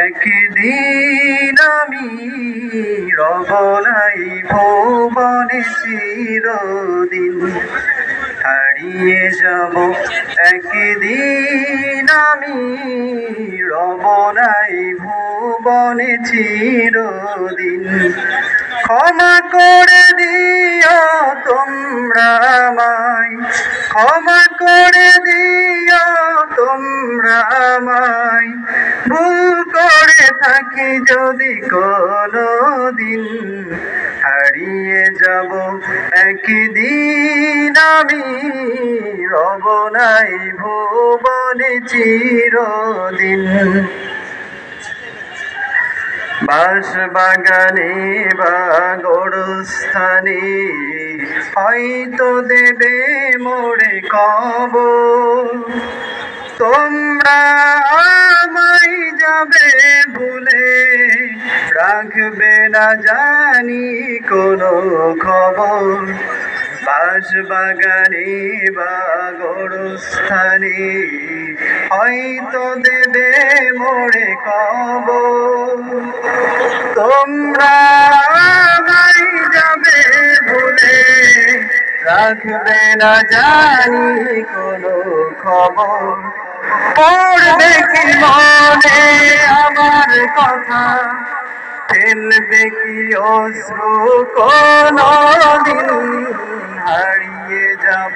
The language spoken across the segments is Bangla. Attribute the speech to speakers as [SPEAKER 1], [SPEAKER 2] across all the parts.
[SPEAKER 1] একদিন আমি রব নাই ভুবনে চিরদিন, হারিয়ে যাব একদিন আমি রব নাই ভুবনে চিরদিন। ক্ষমা করে দিও তোমরা আমায়, ক্ষমা করে দিও তোমরা আমায়, ভুল করে থাকি যদি কোনদিন। হারিয়ে যাব একদিন আমি রব নাই ভুবনে চিরদিন। বাঁশবাগানে বা গোরস্থানে হয়তো দেবে মোরে কবর, তোমরা আমায় যাবে ভুলে, রাখবে না জানি কোনো খবর। বাঁশবাগানে বা গোরস্থানে হয়তো দেবে মোরে কবর, তোমরা আমায় যাবে ভুলে, রাখবে না জানি কোনো খবর। পড়বে কি মনে আমার কথা, ফেলবে কি অশ্রু কোনদিন। হারিয়ে যাব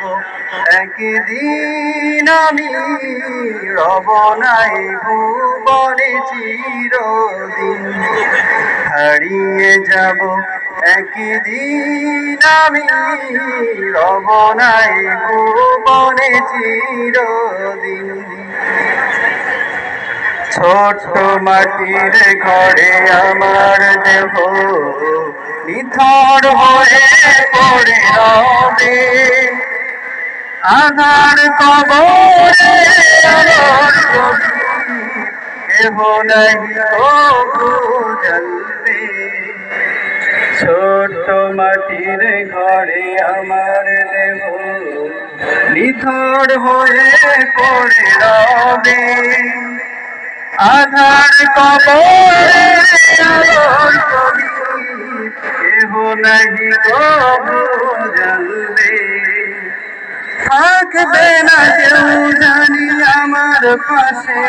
[SPEAKER 1] একদিন আমি রব নাই ভুবনে চিরদিন, হারিয়ে যাব একদিন আমি রব নাই ভুবনে চিরদিন। ছোট্ট মাটির ঘরে আমার দেহ নিথর হয়ে পড়ে রবে, আধার কবরে আমার কেহ নাহি তবু জ্বলবে। ছোট্ট মাটির ঘরে আমার দেহ নিথর হয়ে পড়ে রবে, আধার কবরে আলোর প্রদীপ কেহ নাহি তবু জ্বলবে। থাকবে না কেউ জানি আমার পাশে,